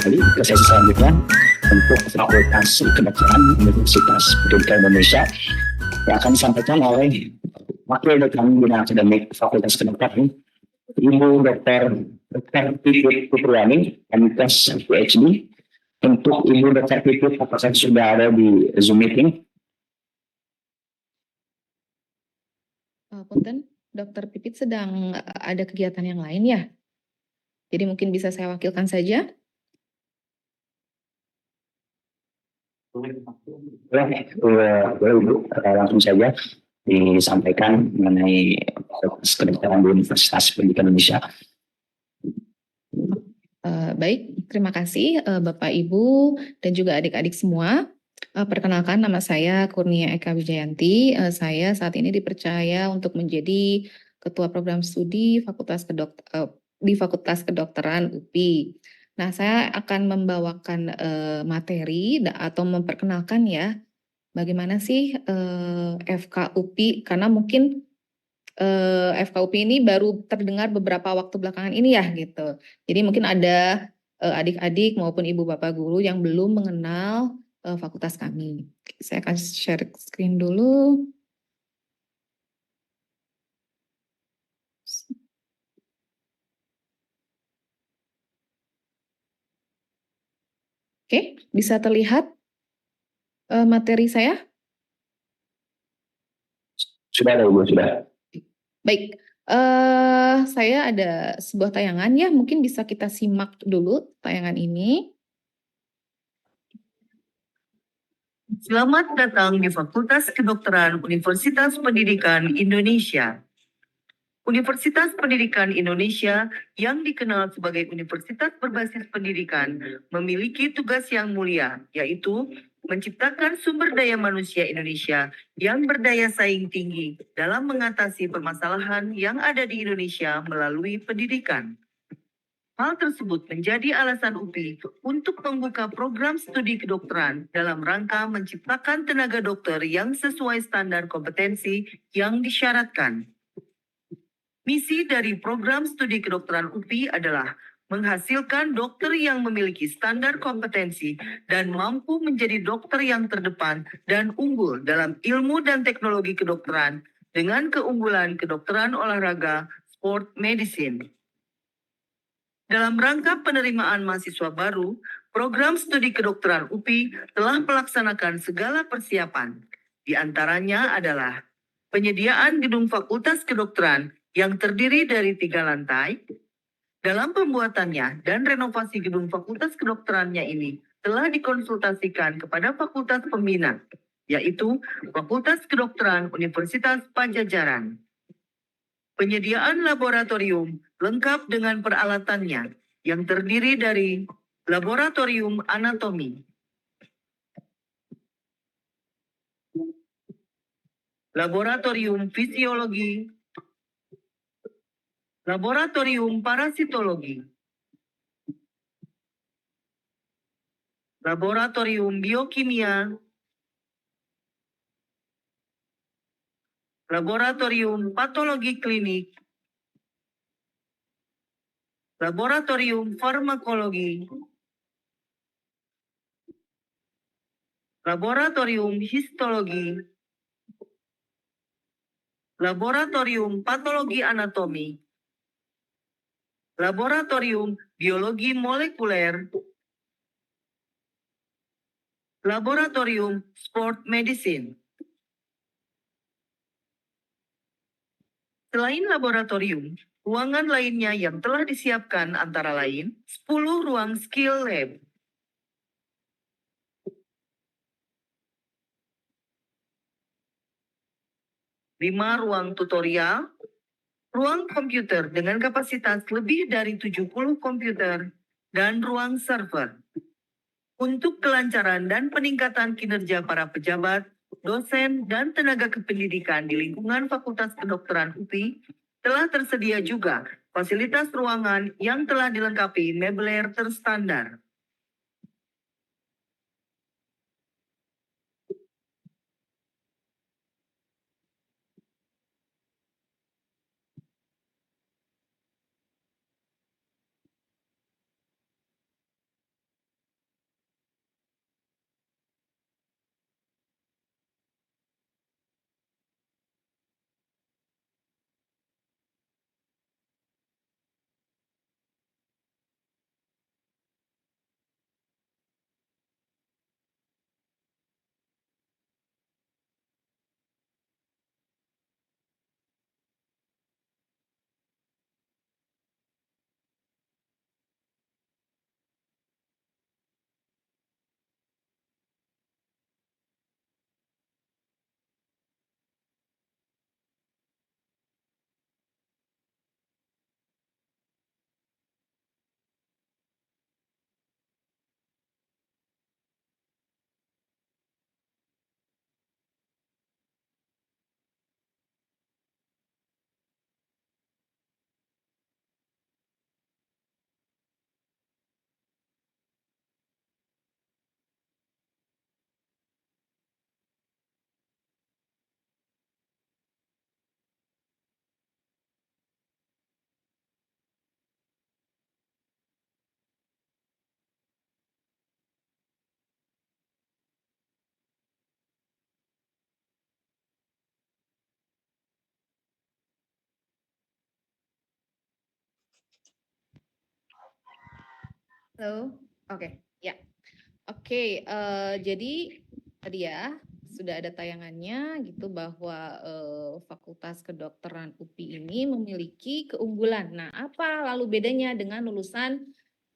kembali ke sesi selanjutnya untuk Fakultas Kedokteran Universitas Pendidikan Indonesia yang akan disampaikan oleh Wakil Dekan Bidang Akademik Fakultas Kedokteran, Ibu Dr. Pipit Fitriani, MKes PhD. Untuk Ibu Dr. Pipit, apakah sudah ada di Zoom meeting? Punten, Dr. Pipit sedang ada kegiatan yang lain ya? Jadi mungkin bisa saya wakilkan saja? Boleh Ibu, langsung saja disampaikan mengenai Fakultas Kedokteran di Universitas Pendidikan Indonesia. Baik, terima kasih Bapak Ibu dan juga adik-adik semua. Perkenalkan, nama saya Kurnia Eka Wijayanti. Saya saat ini dipercaya untuk menjadi Ketua Program Studi di Fakultas Kedokteran UPI. Nah, saya akan membawakan materi atau memperkenalkan ya, bagaimana sih FK UPI, karena mungkin FKUP ini baru terdengar beberapa waktu belakangan ini ya gitu. Jadi mungkin ada adik-adik maupun ibu bapak guru yang belum mengenal fakultas kami. Saya akan share screen dulu. Oke, bisa terlihat materi saya? Sudah ada Ibu, sudah. Baik, saya ada sebuah tayangan ya, mungkin bisa kita simak dulu tayangan ini. Selamat datang di Fakultas Kedokteran Universitas Pendidikan Indonesia. Universitas Pendidikan Indonesia yang dikenal sebagai universitas berbasis pendidikan memiliki tugas yang mulia, yaitu menciptakan sumber daya manusia Indonesia yang berdaya saing tinggi dalam mengatasi permasalahan yang ada di Indonesia melalui pendidikan. Hal tersebut menjadi alasan UPI untuk membuka program studi kedokteran dalam rangka menciptakan tenaga dokter yang sesuai standar kompetensi yang disyaratkan. Misi dari program studi kedokteran UPI adalah menghasilkan dokter yang memiliki standar kompetensi dan mampu menjadi dokter yang terdepan dan unggul dalam ilmu dan teknologi kedokteran dengan keunggulan kedokteran olahraga, sport medicine. Dalam rangka penerimaan mahasiswa baru, program studi kedokteran UPI telah melaksanakan segala persiapan. Di antaranya adalah penyediaan gedung Fakultas Kedokteran yang terdiri dari 3 lantai. Dalam pembuatannya dan renovasi gedung Fakultas Kedokterannya ini telah dikonsultasikan kepada Fakultas Pembina, yaitu Fakultas Kedokteran Universitas Padjadjaran. Penyediaan laboratorium lengkap dengan peralatannya yang terdiri dari laboratorium anatomi, laboratorium fisiologi, laboratorium parasitologi, laboratorium biokimia, laboratorium patologi klinik, laboratorium farmakologi, laboratorium histologi, laboratorium patologi anatomi, laboratorium biologi molekuler, laboratorium sport medicine. Selain laboratorium, ruangan lainnya yang telah disiapkan antara lain 10 ruang skill lab, 5 ruang tutorial, ruang komputer dengan kapasitas lebih dari 70 komputer, dan ruang server. Untuk kelancaran dan peningkatan kinerja para pejabat, dosen, dan tenaga kependidikan di lingkungan Fakultas Kedokteran UPI, telah tersedia juga fasilitas ruangan yang telah dilengkapi meubilir terstandar. Halo, oke, ya. Oke, jadi tadi ya sudah ada tayangannya gitu bahwa Fakultas Kedokteran UPI ini memiliki keunggulan. Nah, apa lalu bedanya dengan lulusan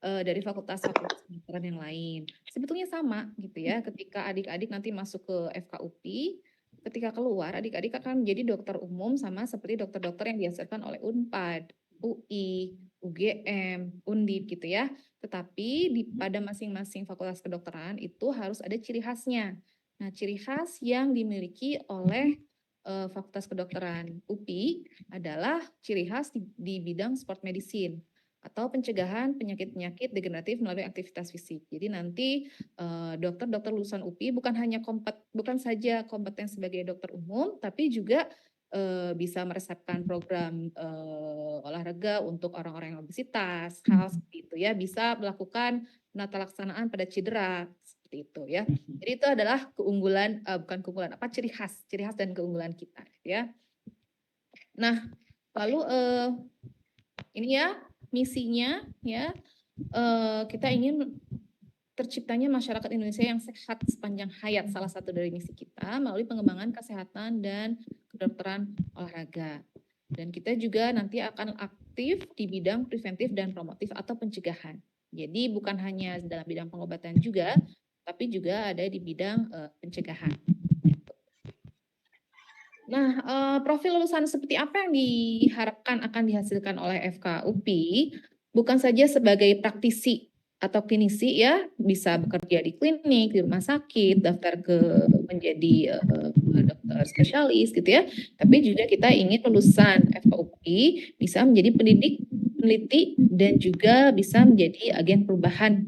dari fakultas-fakultas kedokteran yang lain? Sebetulnya sama gitu ya. Ketika adik-adik nanti masuk ke FKUPI, ketika keluar adik-adik akan menjadi dokter umum sama seperti dokter-dokter yang dihasilkan oleh Unpad, UI, UGM, Undip gitu ya. Tetapi pada masing-masing fakultas kedokteran itu harus ada ciri khasnya. Nah, ciri khas yang dimiliki oleh Fakultas Kedokteran UPI adalah ciri khas di bidang sport medicine atau pencegahan penyakit-penyakit degeneratif melalui aktivitas fisik. Jadi nanti dokter-dokter lulusan UPI bukan saja kompeten sebagai dokter umum, tapi juga bisa meresepkan program olahraga untuk orang-orang yang obesitas, hal seperti itu ya, bisa melakukan penata laksanaan pada cedera seperti itu ya. Jadi itu adalah keunggulan, bukan keunggulan, ciri khas dan keunggulan kita ya. Nah, lalu ini ya misinya ya, kita ingin terciptanya masyarakat Indonesia yang sehat sepanjang hayat, salah satu dari misi kita melalui pengembangan kesehatan dan kedokteran olahraga. Dan kita juga nanti akan aktif di bidang preventif dan promotif atau pencegahan. Jadi bukan hanya dalam bidang pengobatan juga, tapi juga ada di bidang pencegahan. Nah, profil lulusan seperti apa yang diharapkan akan dihasilkan oleh FKUPI? Bukan saja sebagai praktisi atau klinisi ya, bisa bekerja di klinik, di rumah sakit, daftar menjadi dokter spesialis gitu ya. Tapi juga kita ingin lulusan FKUPI bisa menjadi peneliti dan juga bisa menjadi agen perubahan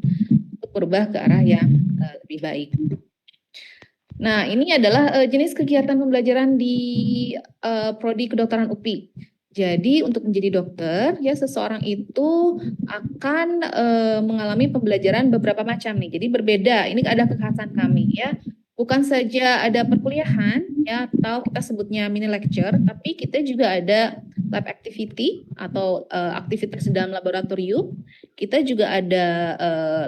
untuk berubah ke arah yang lebih baik. Nah, ini adalah jenis kegiatan pembelajaran di prodi kedokteran UPI. Jadi untuk menjadi dokter, ya seseorang itu akan mengalami pembelajaran beberapa macam nih. Jadi berbeda. Ini ada kekhasan kami ya. Bukan saja ada perkuliahan ya atau kita sebutnya mini lecture, tapi kita juga ada lab activity atau aktivitas dalam laboratorium. Kita juga ada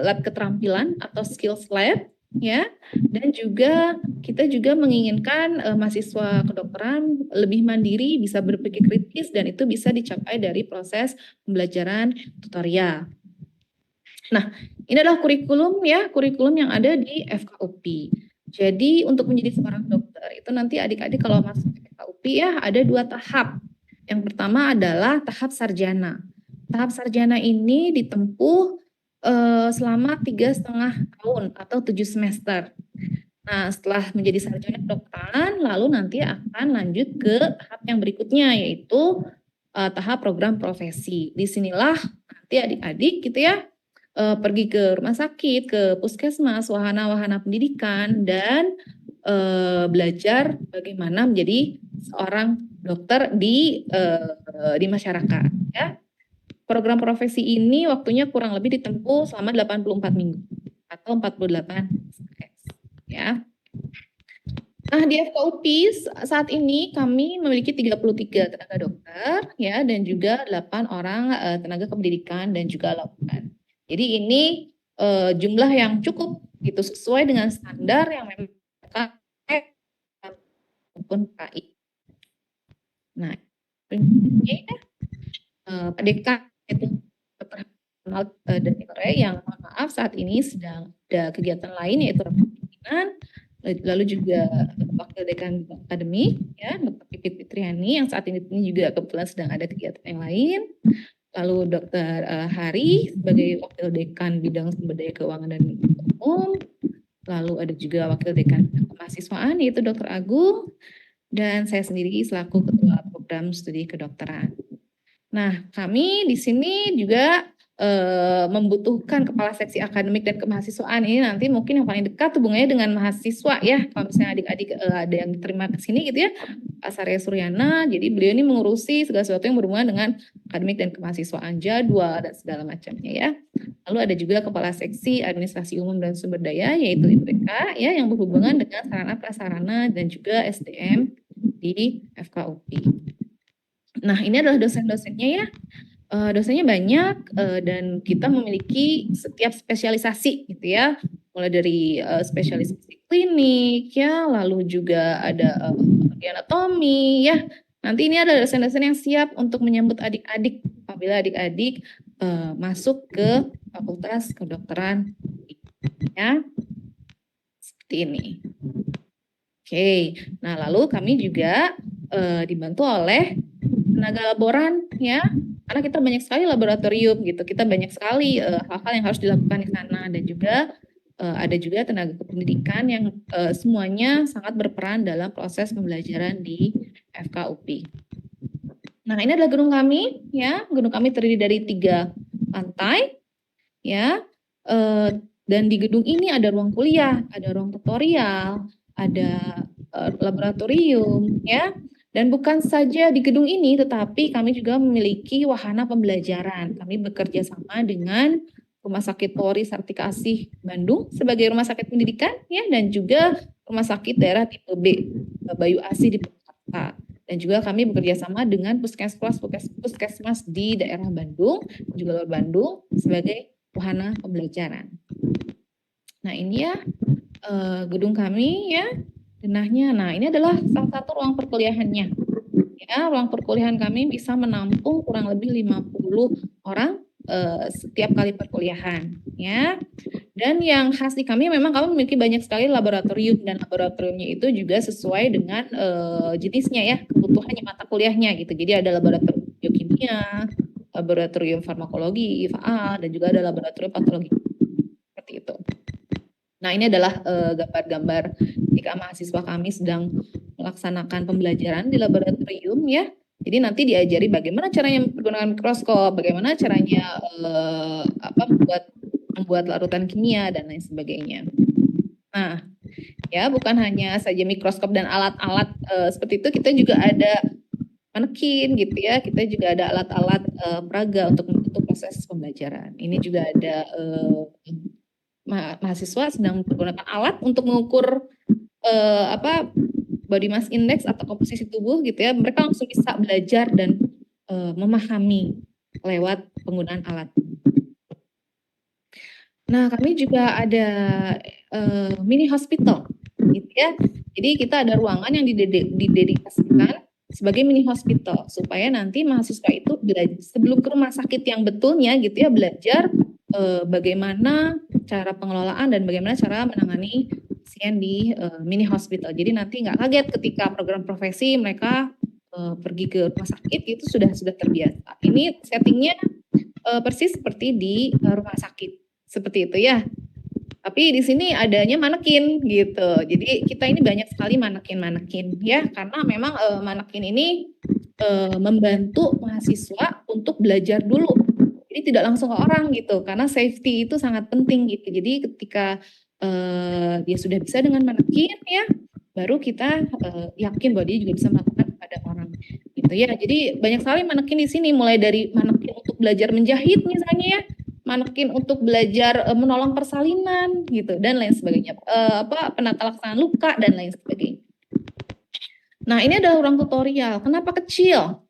lab keterampilan atau skills lab ya. Dan juga kita juga menginginkan mahasiswa kedokteran lebih mandiri, bisa berpikir kritis, dan itu bisa dicapai dari proses pembelajaran tutorial. Nah, ini adalah kurikulum yang ada di FKUPI. Jadi untuk menjadi seorang dokter itu nanti adik-adik kalau masuk FKUPI ya ada 2 tahap. Yang pertama adalah tahap sarjana. Tahap sarjana ini ditempuh selama 3,5 tahun atau 7 semester. Nah, setelah menjadi sarjana kedokteran, lalu nanti akan lanjut ke tahap yang berikutnya, yaitu tahap program profesi. Disinilah nanti adik-adik gitu ya, pergi ke rumah sakit, ke puskesmas, wahana-wahana pendidikan, dan belajar bagaimana menjadi seorang dokter di masyarakat. Ya. Program profesi ini waktunya kurang lebih ditempuh selama 84 minggu atau 48 ya. Nah, di FKUPI saat ini kami memiliki 33 tenaga dokter ya dan juga 8 orang tenaga kependidikan dan juga lowongan. Jadi ini jumlah yang cukup gitu sesuai dengan standar yang memang maupun KI. Nah, ini PDK itu dan yang mohon maaf saat ini sedang ada kegiatan lain yaitu pimpinan, lalu juga wakil dekan akademik ya Dr. Pipit Fitriani yang saat ini juga kebetulan sedang ada kegiatan yang lain, lalu Dr. Hari sebagai wakil dekan bidang sumber daya keuangan dan umum, lalu ada juga wakil dekan kemahasiswaan yaitu Dr. Agung, dan saya sendiri selaku ketua program studi kedokteran. Nah, kami di sini juga membutuhkan kepala seksi akademik dan kemahasiswaan. Ini nanti mungkin yang paling dekat hubungannya dengan mahasiswa ya. Kalau misalnya adik-adik ada yang diterima ke sini gitu ya, Pak Sarya Suryana. Jadi beliau ini mengurusi segala sesuatu yang berhubungan dengan akademik dan kemahasiswaan, jadwal dan segala macamnya ya. Lalu ada juga kepala seksi administrasi umum dan sumber daya yaitu IPK ya yang berhubungan dengan sarana prasarana dan juga SDM di FKUPI. Nah, ini adalah dosen-dosennya ya. Dosennya banyak dan kita memiliki setiap spesialisasi gitu ya, mulai dari spesialisasi klinik ya, lalu juga ada di anatomi ya. Nanti ini ada dosen-dosen yang siap untuk menyambut adik-adik apabila adik-adik masuk ke Fakultas Kedokteran ya, seperti ini. Oke, nah lalu kami juga dibantu oleh tenaga laboran ya, karena kita banyak sekali laboratorium gitu, kita banyak sekali hal-hal yang harus dilakukan di sana, dan juga ada juga tenaga kependidikan yang semuanya sangat berperan dalam proses pembelajaran di FKUPI. Nah, ini adalah gedung kami ya, gedung kami terdiri dari 3 lantai ya, dan di gedung ini ada ruang kuliah, ada ruang tutorial, ada laboratorium ya. Dan bukan saja di gedung ini, tetapi kami juga memiliki wahana pembelajaran. Kami bekerja sama dengan Rumah Sakit Polri Sartikasi Bandung sebagai rumah sakit pendidikan ya, dan juga Rumah Sakit Daerah Tipe B Bayu Asih di Purwakarta. Dan juga kami bekerja sama dengan puskesmas di daerah Bandung, juga luar Bandung sebagai wahana pembelajaran. Nah, ini ya gedung kami ya, denahnya. Nah, ini adalah salah satu ruang perkuliahannya. Ya, ruang perkuliahan kami bisa menampung kurang lebih 50 orang setiap kali perkuliahan ya. Dan yang khas di kami memang kami memiliki banyak sekali laboratorium, dan laboratoriumnya itu juga sesuai dengan jenisnya ya, kebutuhannya mata kuliahnya gitu. Jadi ada laboratorium biokimia, laboratorium farmakologi, IFA, dan juga ada laboratorium patologi. Seperti itu. Nah, ini adalah gambar-gambar ketika mahasiswa kami sedang melaksanakan pembelajaran di laboratorium ya. Jadi nanti diajari bagaimana caranya menggunakan mikroskop, bagaimana caranya membuat larutan kimia dan lain sebagainya. Nah, ya bukan hanya saja mikroskop dan alat-alat seperti itu, kita juga ada manekin gitu ya. Kita juga ada alat-alat peraga untuk proses pembelajaran. Ini juga ada mahasiswa sedang menggunakan alat untuk mengukur body mass index atau komposisi tubuh gitu ya. Mereka langsung bisa belajar dan memahami lewat penggunaan alat. Nah, kami juga ada mini hospital gitu ya. Jadi kita ada ruangan yang didedikasikan sebagai mini hospital supaya nanti mahasiswa itu sebelum ke rumah sakit yang betulnya gitu ya, belajar bagaimana cara pengelolaan dan bagaimana cara menangani pasien di mini hospital. Jadi nanti nggak kaget ketika program profesi mereka pergi ke rumah sakit itu sudah terbiasa. Ini settingnya persis seperti di rumah sakit seperti itu ya. Tapi di sini adanya manekin gitu. Jadi kita ini banyak sekali manekin ya, karena memang manekin ini membantu mahasiswa untuk belajar dulu. Jadi tidak langsung ke orang gitu, karena safety itu sangat penting gitu. Jadi ketika dia sudah bisa dengan manekin ya, baru kita yakin bahwa dia juga bisa melakukan kepada orang gitu ya. Jadi banyak sekali manekin di sini, mulai dari manekin untuk belajar menjahit misalnya ya, manekin untuk belajar menolong persalinan gitu dan lain sebagainya, penata laksanaan luka dan lain sebagainya. Nah, ini adalah ruang tutorial. Kenapa kecil?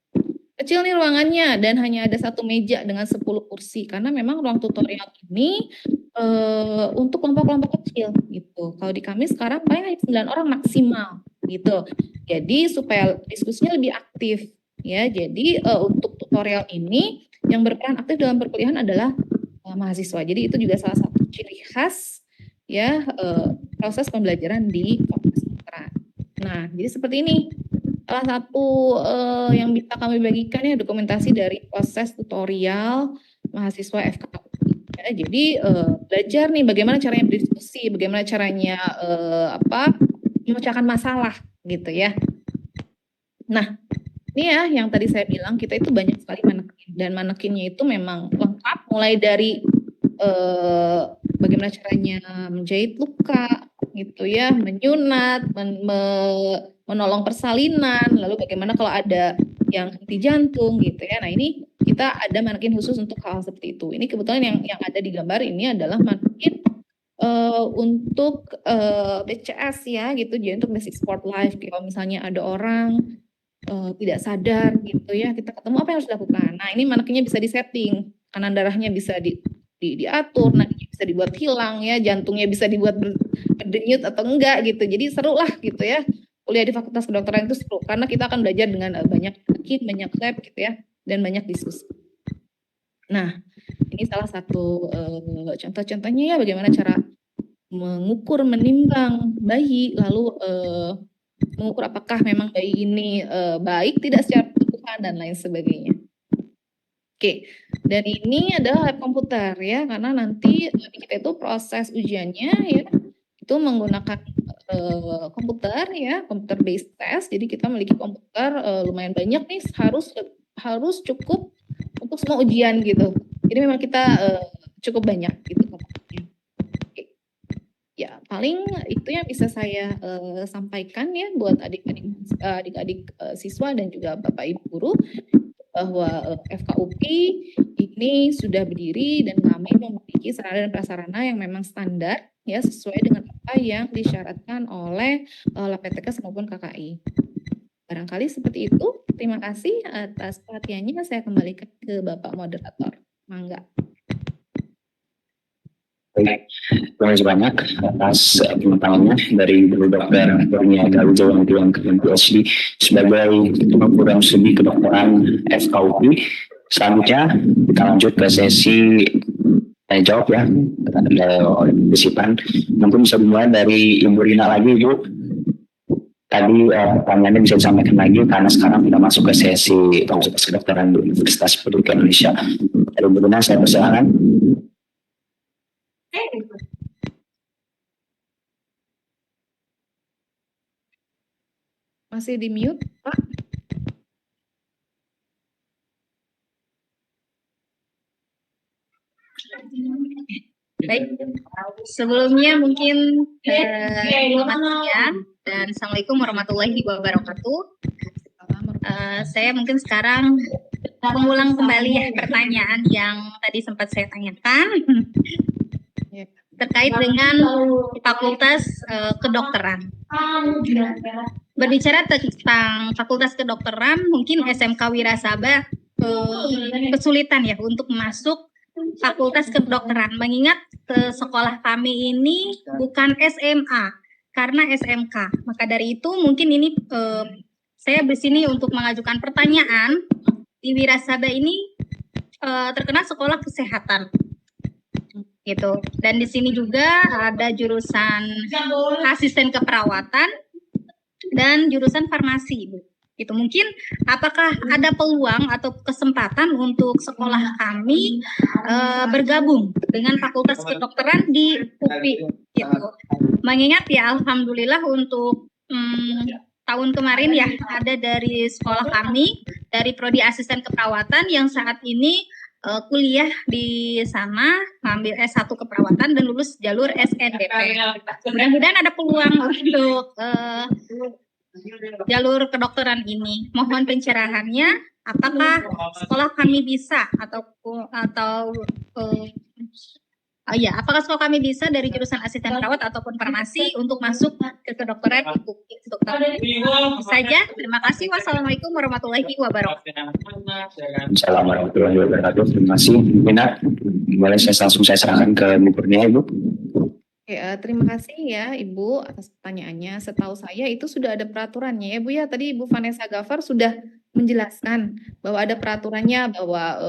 Kecil nih ruangannya dan hanya ada 1 meja dengan 10 kursi, karena memang ruang tutorial ini untuk kelompok-kelompok kecil gitu. Kalau di kami sekarang paling 9 orang maksimal gitu. Jadi supaya diskusinya lebih aktif ya. Jadi untuk tutorial ini yang berperan aktif dalam perkuliahan adalah mahasiswa. Jadi itu juga salah satu ciri khas ya proses pembelajaran di Fakultas Kedokteran. Nah, jadi seperti ini. Salah satu yang bisa kami bagikan ya dokumentasi dari proses tutorial mahasiswa FKUPI. Ya, jadi belajar nih bagaimana caranya berdiskusi, bagaimana caranya memecahkan masalah gitu ya. Nah, ini ya yang tadi saya bilang, kita itu banyak sekali manekin, dan manekinnya itu memang lengkap, mulai dari bagaimana caranya menjahit luka gitu ya, menyunat, menolong persalinan, lalu bagaimana kalau ada yang henti jantung gitu ya. Nah, ini kita ada manekin khusus untuk hal seperti itu. Ini kebetulan yang ada di gambar ini adalah manekin untuk BCS ya gitu, jadi untuk basic sport life. Kalau misalnya ada orang tidak sadar gitu ya, kita ketemu apa yang harus dilakukan. Nah, ini manaknya bisa disetting, kanan darahnya bisa diatur, nadinya bisa dibuat hilang ya, jantungnya bisa dibuat berdenyut atau enggak gitu. Jadi seru lah gitu ya. Kuliah di Fakultas Kedokteran itu seru karena kita akan belajar dengan banyak kit, banyak lab gitu ya, dan banyak diskusi. Nah, ini salah satu contoh-contohnya ya bagaimana cara mengukur, menimbang bayi, lalu mengukur apakah memang bayi ini baik tidak secara pertumbuhan dan lain sebagainya. Oke, dan ini adalah lab komputer ya, karena nanti kita itu proses ujiannya ya itu menggunakan komputer ya, komputer based test. Jadi kita memiliki komputer lumayan banyak nih, harus cukup untuk semua ujian gitu. Jadi memang kita cukup banyak gitu komputernya. Oke. Ya, paling itu yang bisa saya sampaikan ya buat adik-adik siswa dan juga Bapak Ibu guru bahwa FKUPI ini sudah berdiri dan kami memiliki sarana dan prasarana yang memang standar ya sesuai dengan apa yang disyaratkan oleh LAPTK maupun KKI. Barangkali seperti itu. Terima kasih atas perhatiannya. Saya kembalikan ke Bapak Moderator. Mangga. Baik, terima kasih banyak atas pengetahuannya dari Guru Dokter Kurnia Eka Wijayanti yang PhD sebagai program studi kedokteran FKUPI. Selanjutnya kita lanjut ke sesi tanya jawab ya oleh partisipan. Mungkin bisa dimulai dari Ibu Rina lagi, Ibu. Tadi pertanyaannya bisa disampaikan lagi karena sekarang kita masuk ke sesi Fakultas Kedokteran di Universitas Pendidikan Indonesia. Dari Ibu Rina saya persilakan. Masih di mute, Pak? Baik, sebelumnya mungkin selamat siang dan Assalamualaikum warahmatullahi wabarakatuh. Saya mungkin sekarang mengulang kembali ya pertanyaan yang tadi sempat saya tanyakan terkait dengan Fakultas Kedokteran. Berbicara tentang Fakultas Kedokteran, mungkin SMK Wirasaba kesulitan ya untuk masuk Fakultas Kedokteran, mengingat sekolah kami ini bukan SMA karena SMK. Maka dari itu mungkin ini saya bersini untuk mengajukan pertanyaan. Di Wirasaba ini terkenal sekolah kesehatan gitu, dan di sini juga ada jurusan asisten keperawatan dan jurusan farmasi, Bu. Itu mungkin apakah ada peluang atau kesempatan untuk sekolah kami bergabung dengan Fakultas Kedokteran di UPI gitu. Mengingat ya alhamdulillah untuk tahun kemarin ya ada dari sekolah kami dari prodi asisten keperawatan yang saat ini kuliah di sana, ngambil S1 keperawatan dan lulus jalur SNDP. Mudah-mudahan ada peluang untuk jalur kedokteran ini. Mohon pencerahannya, apakah sekolah kami bisa apakah sekolah kami bisa dari jurusan asisten perawat ataupun farmasi untuk masuk ke kedokteran di UPI Dokter. Saja, terima kasih. Wassalamualaikum warahmatullahi wabarakatuh. Assalamualaikum warahmatullahi wabarakatuh. Terima kasih, Minat. Boleh langsung saya serahkan ke Ibu Kurnia, Ibu. Oke, terima kasih ya Ibu atas pertanyaannya. Setahu saya itu sudah ada peraturannya ya Bu ya. Tadi Ibu Vanessa Gafar sudah menjelaskan bahwa ada peraturannya bahwa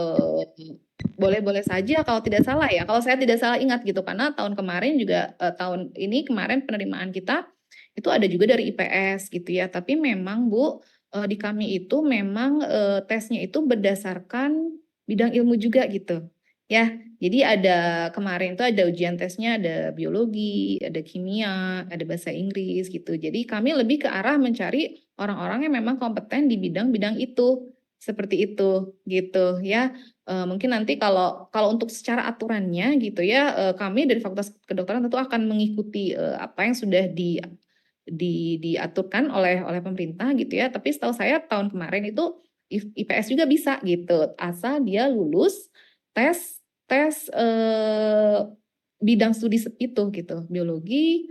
boleh-boleh saja kalau tidak salah ya. Kalau saya tidak salah ingat gitu karena tahun kemarin juga tahun ini kemarin penerimaan kita itu ada juga dari IPS gitu ya. Tapi memang Bu di kami itu memang tesnya itu berdasarkan bidang ilmu juga gitu. Ya, jadi ada kemarin itu ada ujian tesnya, ada biologi, ada kimia, ada bahasa Inggris gitu. Jadi kami lebih ke arah mencari orang-orang yang memang kompeten di bidang-bidang itu, seperti itu gitu ya. Mungkin nanti kalau untuk secara aturannya gitu ya, kami dari Fakultas Kedokteran tentu akan mengikuti apa yang sudah diaturkan oleh pemerintah gitu ya. Tapi setahu saya tahun kemarin itu IPS juga bisa gitu, asal dia lulus tes bidang studi itu gitu, biologi,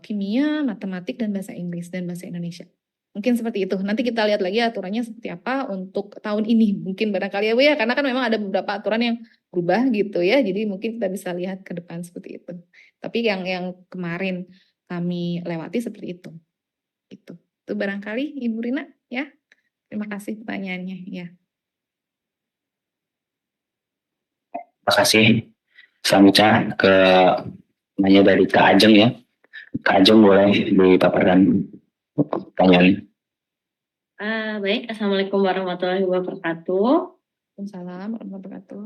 kimia, matematik dan bahasa Inggris dan bahasa Indonesia. Mungkin seperti itu. Nanti kita lihat lagi aturannya seperti apa untuk tahun ini. Mungkin barangkali ya Bu ya, karena kan memang ada beberapa aturan yang berubah gitu ya. Jadi mungkin kita bisa lihat ke depan seperti itu. Tapi yang kemarin kami lewati seperti itu. Gitu. Itu barangkali Ibu Rina ya. Terima kasih pertanyaannya ya. Terima kasih. Selanjutnya ke nanya dari Kak Ajeng ya. Kak Ajeng boleh dipaparkan pertanyaannya. Baik, Assalamualaikum warahmatullahi wabarakatuh. Waalaikumsalam warahmatullahi wabarakatuh.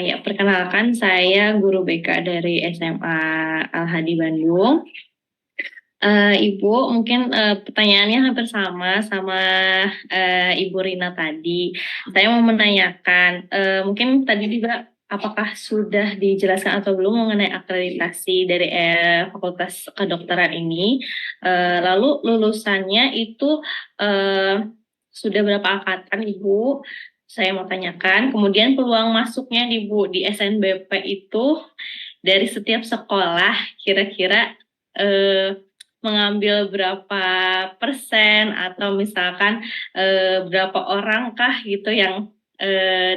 Ya, perkenalkan saya guru BK dari SMA Al-Hadi Bandung. Ibu, mungkin pertanyaannya hampir sama Ibu Rina tadi. Saya mau menanyakan, mungkin tadi juga apakah sudah dijelaskan atau belum mengenai akreditasi dari Fakultas Kedokteran ini. Lalu lulusannya itu sudah berapa angkatan, Ibu? Saya mau tanyakan. Kemudian peluang masuknya di SNBP itu dari setiap sekolah kira-kira mengambil berapa persen atau misalkan berapa orang kah gitu yang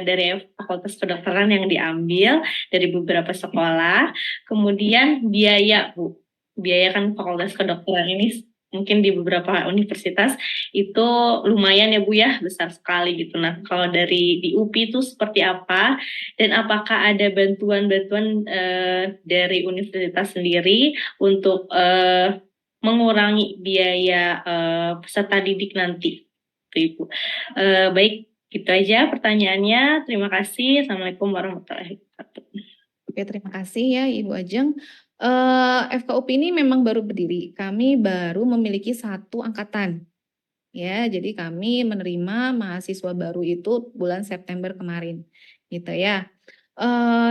dari Fakultas Kedokteran yang diambil dari beberapa sekolah. Kemudian biaya, Bu. Biaya kan Fakultas Kedokteran ini mungkin di beberapa universitas itu lumayan ya Bu ya, besar sekali gitu. Nah, kalau di UPI itu seperti apa? Dan apakah ada bantuan-bantuan dari universitas sendiri untuk mengurangi biaya peserta didik nanti, Ibu. Baik, gitu aja pertanyaannya. Terima kasih. Assalamualaikum warahmatullahi wabarakatuh. Oke, terima kasih ya Ibu Ajeng. FKUP ini memang baru berdiri. Kami baru memiliki 1 angkatan. Ya, jadi kami menerima mahasiswa baru itu bulan September kemarin. Gitu ya.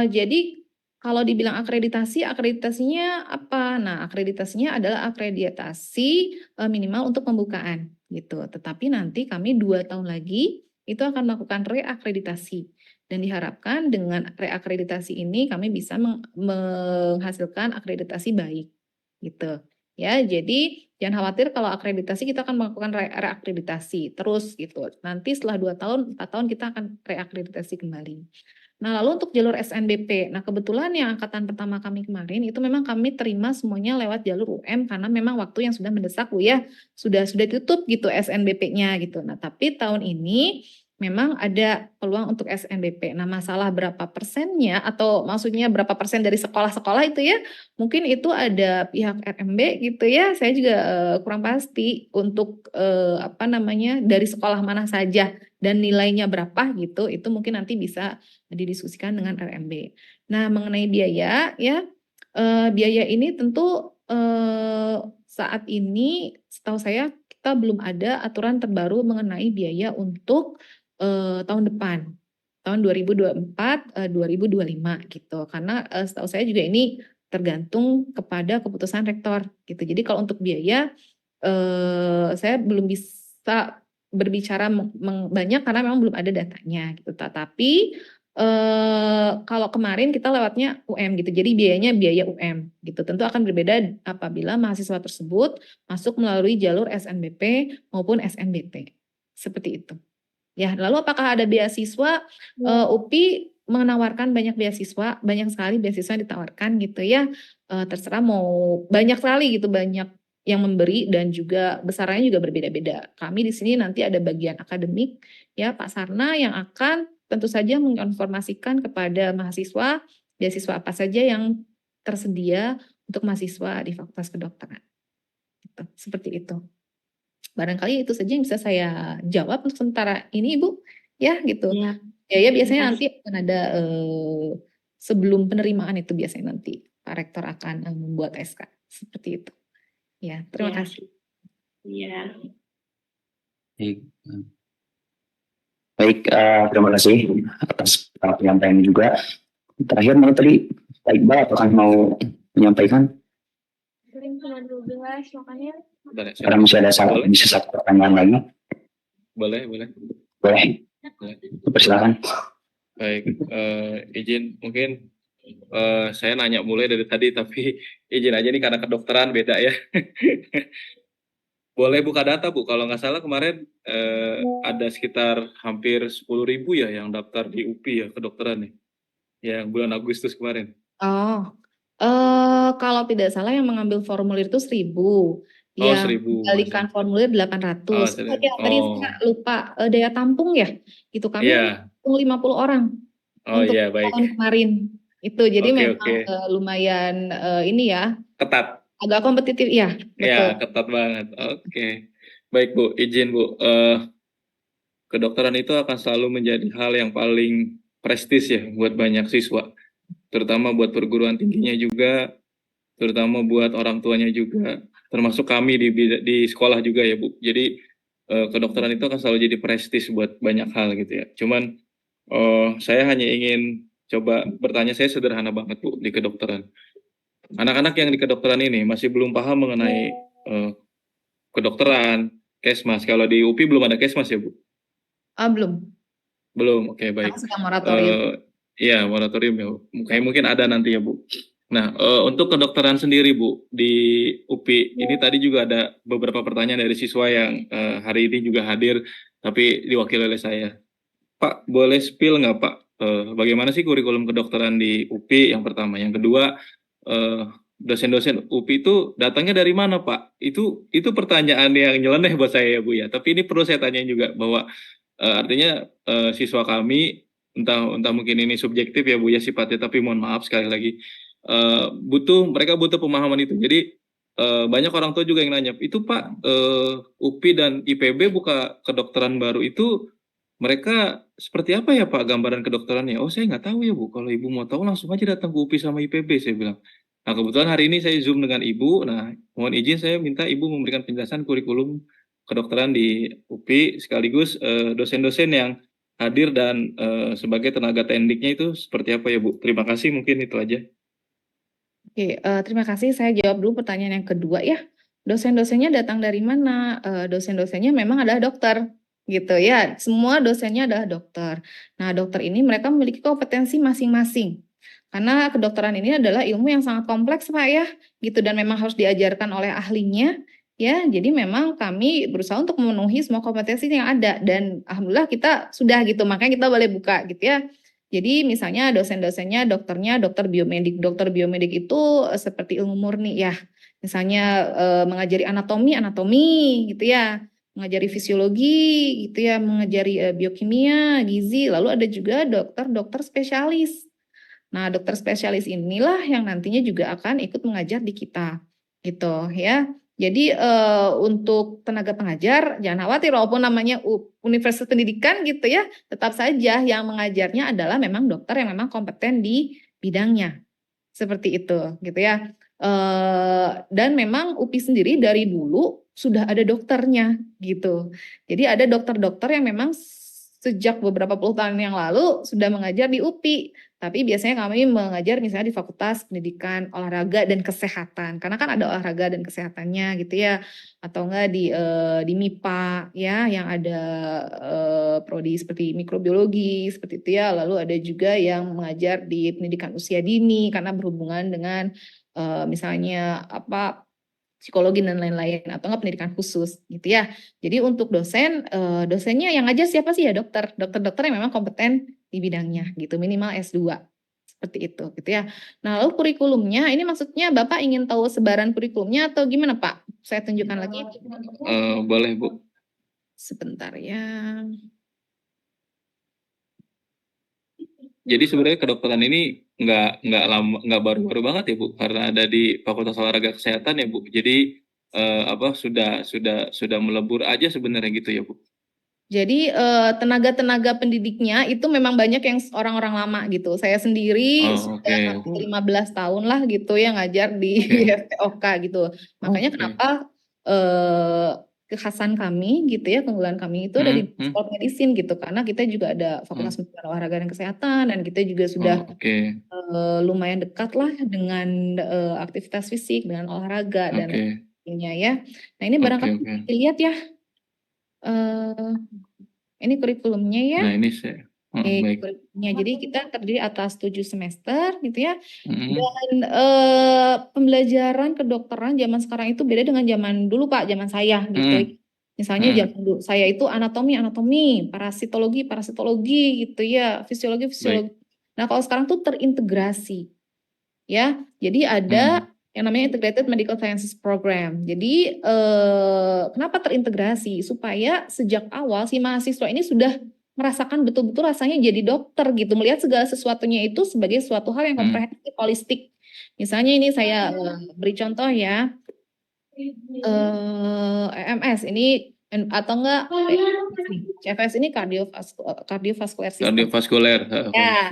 Jadi kalau dibilang akreditasinya apa? Nah, akreditasinya adalah akreditasi minimal untuk pembukaan gitu. Tetapi nanti kami 2 tahun lagi itu akan melakukan reakreditasi. Dan diharapkan dengan reakreditasi ini kami bisa menghasilkan akreditasi baik gitu. Ya, jadi jangan khawatir kalau akreditasi kita akan melakukan reakreditasi terus gitu. Nanti setelah 2 tahun, 4 tahun kita akan reakreditasi kembali. Nah, lalu untuk jalur SNBP. Nah, kebetulan yang angkatan pertama kami kemarin itu memang kami terima semuanya lewat jalur UM karena memang waktu yang sudah mendesak Bu ya. Sudah tutup gitu SNBP-nya gitu. Nah, tapi tahun ini memang ada peluang untuk SNBP. Nah, masalah berapa persennya atau maksudnya berapa persen dari sekolah-sekolah itu ya, mungkin itu ada pihak RMB gitu ya. Saya juga kurang pasti untuk apa namanya dari sekolah mana saja dan nilainya berapa gitu. Itu mungkin nanti bisa didiskusikan dengan RMB. Nah, mengenai biaya ya, biaya ini tentu saat ini setahu saya kita belum ada aturan terbaru mengenai biaya untuk tahun depan, tahun 2024, 2025 gitu. Karena setahu saya juga ini tergantung kepada keputusan rektor gitu. Jadi kalau untuk biaya saya belum bisa berbicara banyak karena memang belum ada datanya gitu. Tetapi kalau kemarin kita lewatnya UM gitu. Jadi biayanya biaya UM gitu. Tentu akan berbeda apabila mahasiswa tersebut masuk melalui jalur SNBP maupun SNBP. Seperti itu. Ya, lalu apakah ada beasiswa? UPI menawarkan banyak beasiswa, banyak sekali beasiswa yang ditawarkan gitu ya. Terserah mau banyak sekali gitu, banyak yang memberi dan juga besarannya juga berbeda-beda. Kami di sini nanti ada bagian akademik ya Pak Sarna yang akan tentu saja menginformasikan kepada mahasiswa beasiswa apa saja yang tersedia untuk mahasiswa di Fakultas Kedokteran. Gitu, seperti itu. Barangkali itu saja yang bisa saya jawab untuk sementara ini Ibu ya gitu. Ya, Ya biasanya nanti akan ada sebelum penerimaan itu biasanya nanti Pak Rektor akan membuat SK seperti itu. Ya, terima kasih. Iya. Baik, terima kasih atas penyampaian juga. Terakhir mau tadi Pak Iqbal apakah mau menyampaikan? Karena masih ada satu pertanyaan lagi. Boleh. Boleh. Persilakan. Baik, izin mungkin saya nanya mulai dari tadi tapi izin aja nih karena kedokteran beda ya. boleh buka data Bu, kalau nggak salah kemarin ada sekitar hampir 10.000 ya yang daftar di UPI ya kedokteran nih, yang bulan Agustus kemarin. Oh, kalau tidak salah yang mengambil formulir itu 1.000, Oh yang 1.000 menggalikan masih. formulir Oh, 800. Oh ya, tadi saya oh lupa, daya tampung ya, itu kami iya, menampung 50 orang oh untuk iya tahun baik. kemarin. Itu jadi Oke memang oke, lumayan ini ya, ketat. agak kompetitif ya, Ya betul. ketat banget. Oke, baik Bu, izin Bu. Kedokteran itu akan selalu menjadi hal yang paling prestis ya buat banyak siswa, terutama buat perguruan tingginya juga, terutama buat orang tuanya juga, termasuk kami di sekolah juga ya Bu. Jadi kedokteran itu akan selalu jadi prestis buat banyak hal gitu ya. Cuman saya hanya ingin coba bertanya, saya sederhana banget Bu di kedokteran. Anak-anak yang di kedokteran ini masih belum paham mengenai kedokteran, kesmas. Kalau di UPI belum ada kesmas ya Bu? Belum, Belum, oke karena baik. sedang moratorium. Eh iya, moratorium ya Bu. Kayak mungkin ada nanti ya Bu. Nah, untuk kedokteran sendiri Bu, di UPI ini tadi juga ada beberapa pertanyaan dari siswa yang hari ini juga hadir, tapi diwakili oleh saya. Pak, boleh spill nggak Pak, bagaimana sih kurikulum kedokteran di UPI yang pertama? Yang kedua, eh, dosen-dosen UPI itu datangnya dari mana Pak? Itu pertanyaan yang nyeleneh buat saya ya Bu ya. Tapi ini perlu saya tanyain juga bahwa artinya siswa kami entah entah mungkin ini subjektif ya Bu ya sifatnya, tapi mohon maaf sekali lagi mereka butuh pemahaman itu. Jadi banyak orang tua juga yang nanya, itu Pak UPI dan IPB buka kedokteran baru itu mereka seperti apa ya Pak gambaran kedokterannya? Oh saya nggak tahu ya Bu, kalau Ibu mau tahu langsung aja datang ke UPI sama IPB saya bilang. Nah kebetulan hari ini saya Zoom dengan Ibu, nah mohon izin saya minta Ibu memberikan penjelasan kurikulum kedokteran di UPI sekaligus dosen-dosen yang hadir dan sebagai tenaga tendiknya itu seperti apa ya Bu? Terima kasih mungkin itu aja. Oke, terima kasih. Saya jawab dulu pertanyaan yang kedua ya. Dosen-dosennya datang dari mana? Dosen-dosennya memang adalah dokter, gitu ya. Semua dosennya adalah dokter. Nah, dokter ini mereka memiliki kompetensi masing-masing. Karena kedokteran ini adalah ilmu yang sangat kompleks, Pak ya, gitu dan memang harus diajarkan oleh ahlinya, ya. Jadi memang kami berusaha untuk memenuhi semua kompetensi yang ada dan alhamdulillah kita sudah gitu, makanya kita boleh buka gitu ya. Jadi misalnya dosen-dosennya dokternya dokter biomedik. Dokter biomedik itu seperti ilmu murni ya. Misalnya mengajari anatomi gitu ya, mengajari fisiologi gitu ya, mengajari biokimia, gizi, lalu ada juga dokter-dokter spesialis. Nah, dokter spesialis inilah yang nantinya juga akan ikut mengajar di kita, gitu ya. Jadi untuk tenaga pengajar jangan khawatir walaupun namanya Universitas Pendidikan gitu ya, tetap saja yang mengajarnya adalah memang dokter yang memang kompeten di bidangnya. Seperti itu, gitu ya. Dan memang UPI sendiri dari dulu sudah ada dokternya gitu. Jadi ada dokter-dokter yang memang sejak beberapa puluh tahun yang lalu sudah mengajar di UPI. Tapi biasanya kami mengajar misalnya di Fakultas Pendidikan Olahraga dan Kesehatan. Karena kan ada olahraga dan kesehatannya gitu ya. Atau enggak di MIPA ya yang ada prodi seperti mikrobiologi seperti itu ya. Lalu ada juga yang mengajar di pendidikan usia dini karena berhubungan dengan misalnya apa psikologi dan lain-lain atau enggak pendidikan khusus gitu ya. Jadi untuk dosennya yang ngajar siapa sih ya dokter-dokter yang memang kompeten di bidangnya gitu minimal S2 seperti itu gitu ya. Nah lalu kurikulumnya ini maksudnya Bapak ingin tahu sebaran kurikulumnya atau gimana Pak? Saya tunjukkan lagi. Boleh Bu. Sebentar ya. Jadi sebenarnya kedokteran ini nggak baru-baru banget ya Bu, karena ada di Fakultas Olahraga Kesehatan ya Bu. Jadi sudah melebur aja sebenarnya gitu ya Bu. Jadi tenaga-tenaga pendidiknya itu memang banyak yang orang-orang lama gitu. Saya sendiri Oh sudah oke. hampir 15 tahun lah gitu ya ngajar di Oke. FPOK gitu. Makanya Oke. kenapa eh, kekhasan kami gitu ya, keunggulan kami itu ada di sport medicine gitu. Karena kita juga ada Fakultas Pendidikan Olahraga dan Kesehatan dan kita juga sudah Oh, oke. lumayan dekat lah dengan aktivitas fisik, dengan olahraga dan Oke. lainnya ya. Nah ini Oke, barangkali oke. dilihat ya. Eh, ini kurikulumnya ya. Nah, ini saya Baik. kurikulumnya. Jadi kita terdiri atas 7 semester gitu ya. Mm-mm. Dan pembelajaran kedokteran zaman sekarang itu beda dengan zaman dulu Pak, zaman saya gitu. Misalnya zaman dulu saya itu anatomi, parasitologi gitu ya, fisiologi. Nah, kalau sekarang tuh terintegrasi ya. Jadi ada yang namanya Integrated Medical Sciences Program. Jadi kenapa terintegrasi? Supaya sejak awal si mahasiswa ini sudah merasakan betul-betul rasanya jadi dokter gitu, melihat segala sesuatunya itu sebagai suatu hal yang komprehensif, holistik. Misalnya ini saya beri contoh ya, EMS ini atau enggak CFS ini cardiovascular system. Kardiovaskuler. Ya.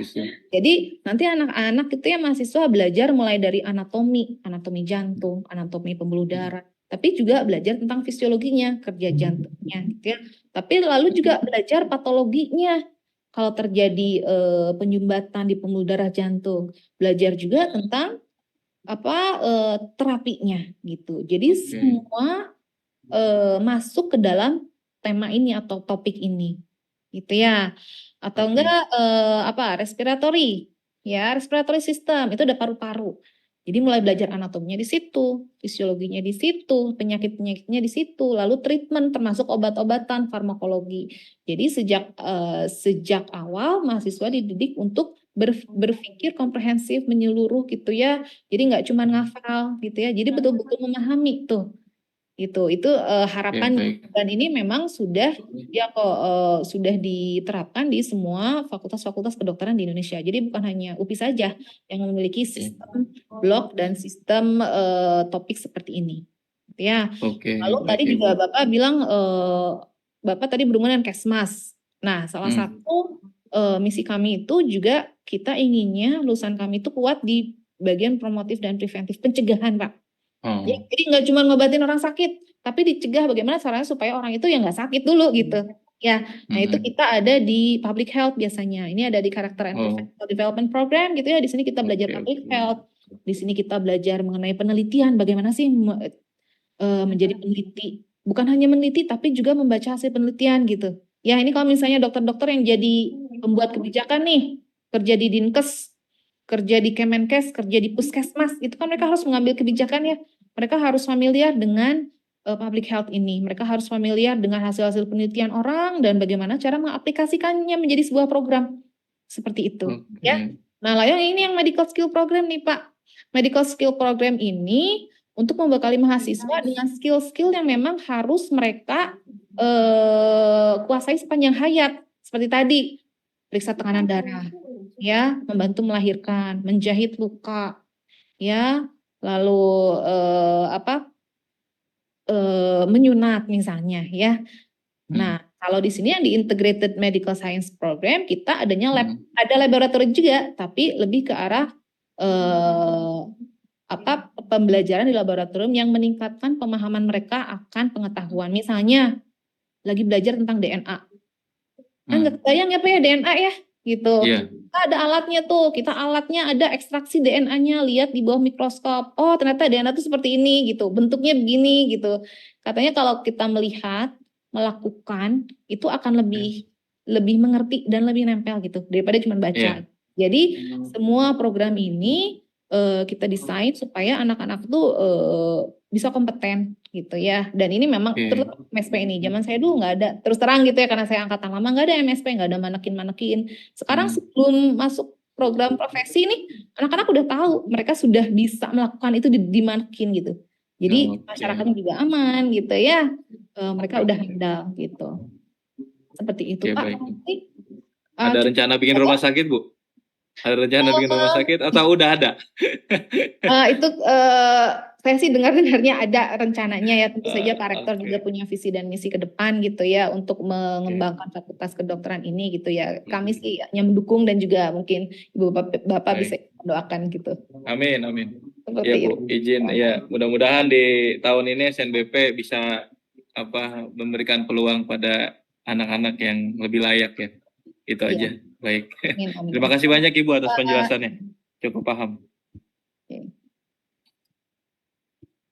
Jadi nanti anak-anak itu ya mahasiswa belajar mulai dari anatomi jantung, anatomi pembuluh darah, tapi juga belajar tentang fisiologinya, kerja jantungnya gitu ya. Tapi lalu juga belajar patologinya. Kalau terjadi penyumbatan di pembuluh darah jantung, belajar juga tentang terapinya gitu. Jadi semua masuk ke dalam tema ini atau topik ini gitu ya. Atau enggak respiratory system itu ada paru-paru. Jadi mulai belajar anatominya di situ, fisiologinya di situ, penyakit-penyakitnya di situ, lalu treatment termasuk obat-obatan, farmakologi. Jadi sejak awal mahasiswa dididik untuk berpikir komprehensif, menyeluruh gitu ya. Jadi nggak cuma ngafal gitu ya. Jadi betul-betul memahami tuh. Itu harapan dan ini memang sudah sudah diterapkan di semua fakultas-fakultas kedokteran di Indonesia. Jadi bukan hanya UPI saja yang memiliki sistem blok dan sistem topik seperti ini. Ya. Lalu tadi juga Bapak bilang Bapak tadi berhubungan dengan Kesmas. Nah, salah satu misi kami itu juga kita inginnya lulusan kami itu kuat di bagian promotif dan preventif, pencegahan, Pak. Jadi nggak cuma ngobatin orang sakit, tapi dicegah bagaimana caranya supaya orang itu ya nggak sakit dulu gitu. Ya, nah itu kita ada di public health biasanya. Ini ada di Character and Professional Development Program gitu ya. Di sini kita belajar public health. Di sini kita belajar mengenai penelitian, bagaimana sih menjadi peneliti. Bukan hanya meneliti, tapi juga membaca hasil penelitian gitu. Ya, ini kalau misalnya dokter-dokter yang jadi pembuat kebijakan nih, kerja di Dinkes, kerja di Kemenkes, kerja di Puskesmas, itu kan mereka harus mengambil kebijakan ya. Mereka harus familiar dengan public health ini. Mereka harus familiar dengan hasil-hasil penelitian orang dan bagaimana cara mengaplikasikannya menjadi sebuah program. Seperti itu. Ya. Nah, ini yang medical skill program nih Pak. Medical skill program ini untuk membekali mahasiswa dengan skill-skill yang memang harus mereka kuasai sepanjang hayat. Seperti tadi, periksa tekanan darah. Ya, membantu melahirkan, menjahit luka, ya, lalu menyunat misalnya, ya. Nah, kalau di sini yang di Integrated Medical Science Program kita adanya ada laboratorium juga, tapi lebih ke arah pembelajaran di laboratorium yang meningkatkan pemahaman mereka akan pengetahuan. Misalnya lagi belajar tentang DNA, kan nggak kebayang ya Pak ya DNA ya. Gitu. Kita ada alatnya tuh, alatnya ada ekstraksi DNA-nya, lihat di bawah mikroskop. Oh, ternyata DNA itu seperti ini gitu, bentuknya begini gitu. Katanya kalau kita melihat, melakukan itu akan lebih mengerti dan lebih nempel gitu daripada cuma baca. Jadi semua program ini kita desain supaya anak-anak tuh bisa kompeten gitu ya. Dan ini memang terus MSP ini. Zaman saya dulu nggak ada. Terus terang gitu ya, karena saya angkatan lama nggak ada MSP, nggak ada manekin. Sekarang sebelum masuk program profesi nih, anak-anak udah tahu, mereka sudah bisa melakukan itu di manekin gitu. Jadi masyarakatnya juga aman gitu ya. Mereka udah handal gitu. Seperti itu Pak. Ada rencana bikin rumah sakit Bu? Ada rencana bikin rumah sakit atau udah ada? Itu saya sih dengarnya ada rencananya ya, tentu saja Pak Rektor juga punya visi dan misi ke depan gitu ya untuk mengembangkan fakultas kedokteran ini gitu ya. Kami sih hanya mendukung dan juga mungkin Ibu Bapak bisa doakan gitu. Amin. Seperti Ya Bu, izin ya, mudah-mudahan di tahun ini SNBP bisa memberikan peluang pada anak-anak yang lebih layak ya. Itu aja. Baik. Amin. Terima kasih banyak Ibu atas penjelasannya. Cukup paham.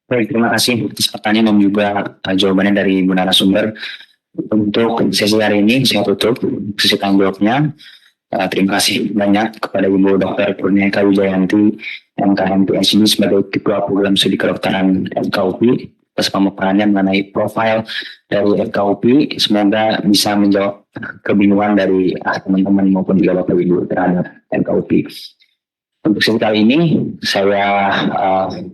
Baik, terima kasih atas pertanyaan dan juga jawabannya dari Ibu narasumber. Untuk sesi hari ini saya tutup sesi tanya jawabnya. Terima kasih banyak kepada Ibu Dr. Kurnia Eka Wijayanti, MKM PhD sebagai Ketua Program Studi Kedokteran FKUP atas pemaparannya mengenai profil dari FKUP. Semoga bisa menjawab kebingungan dari teman-teman maupun juga Bapak Ibu terhadap FKUP. Untuk sesi kali ini saya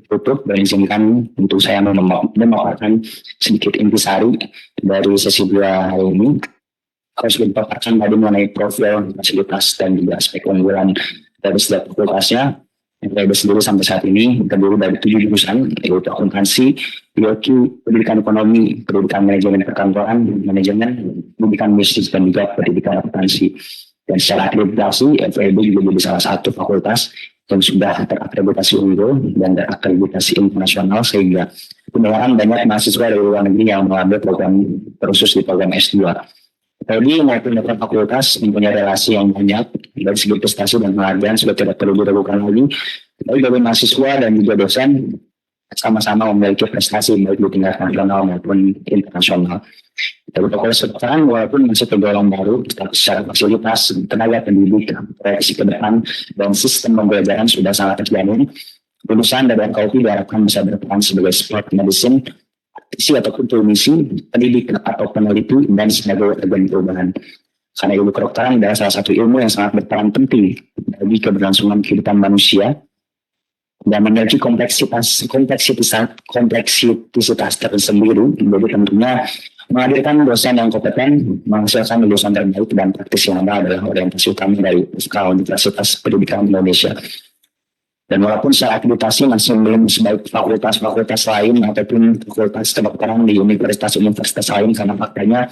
tutup dan izinkan untuk saya memaparkan sedikit intisari dari sesi 2 hari ini. Harus dipaparkan tadi mengenai profil, fasilitas, dan juga aspek unggulan dari setiap fakultasnya. Yang sendiri sampai saat ini terdiri dari 7 jurusan, yaitu akuntansi, IOQ, pendidikan ekonomi, pendidikan manajemen perkantoran, manajemen, pendidikan bisnis, dan juga pendidikan akuntansi. Dan secara akreditasi, FEB juga menjadi salah satu fakultas yang sudah terakreditasi unggul dan terakreditasi internasional, sehingga kebanyakan banyak mahasiswa dari luar negeri yang mengambil program khusus di program S2. FEB maupun beberapa fakultas mempunyai relasi yang banyak dari segi prestasi dan penghargaan sudah tidak perlu diragukan lagi. Tapi bagi mahasiswa dan juga dosen sama-sama memiliki prestasi baik di tingkat nasional maupun internasional. Dari fakultas kedokteran walaupun masih tergolong baru, tetapi secara fasilitas, tenaga pendidik, proyeksi ke depan, dan sistem pembelajaran sudah sangat terjamin. Lulusan dari FKUP diharapkan bisa berperan sebagai sport medicine, praktisi ataupun teknisi, pendidik atau peneliti, dan sebagai agen perubahan. Karena ilmu kedokteran adalah salah satu ilmu yang sangat berperan penting bagi keberlangsungan kehidupan manusia dan memiliki kompleksitas tersendiri. Jadi tentunya menghadirkan dosen yang kompeten, menghasilkan lulusan terbaik dan praktisi yang ada adalah orientasi utama dari Universitas Pendidikan Indonesia. Dan walaupun secara akreditasi masih belum sebaik fakultas-fakultas lain ataupun fakultas kedokteran di universitas lain, karena faktanya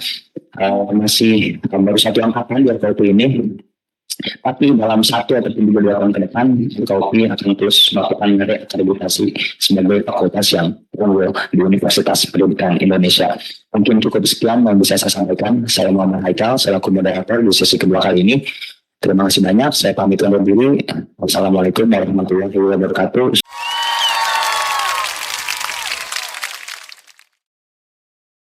masih baru satu angkatan di FKUP ini. Tapi dalam 1 ataupun 2 tahun ke depan, FKUP akan terus melakukan reakreditasi sebagai fakultas yang unggul di Universitas Pendidikan Indonesia. Mungkin cukup sekian yang bisa saya sampaikan. Saya Muhammad Haikal, selaku moderator di sesi kedua kali ini. Terima kasih banyak. Saya pamit undur diri. Wassalamualaikum warahmatullahi wabarakatuh.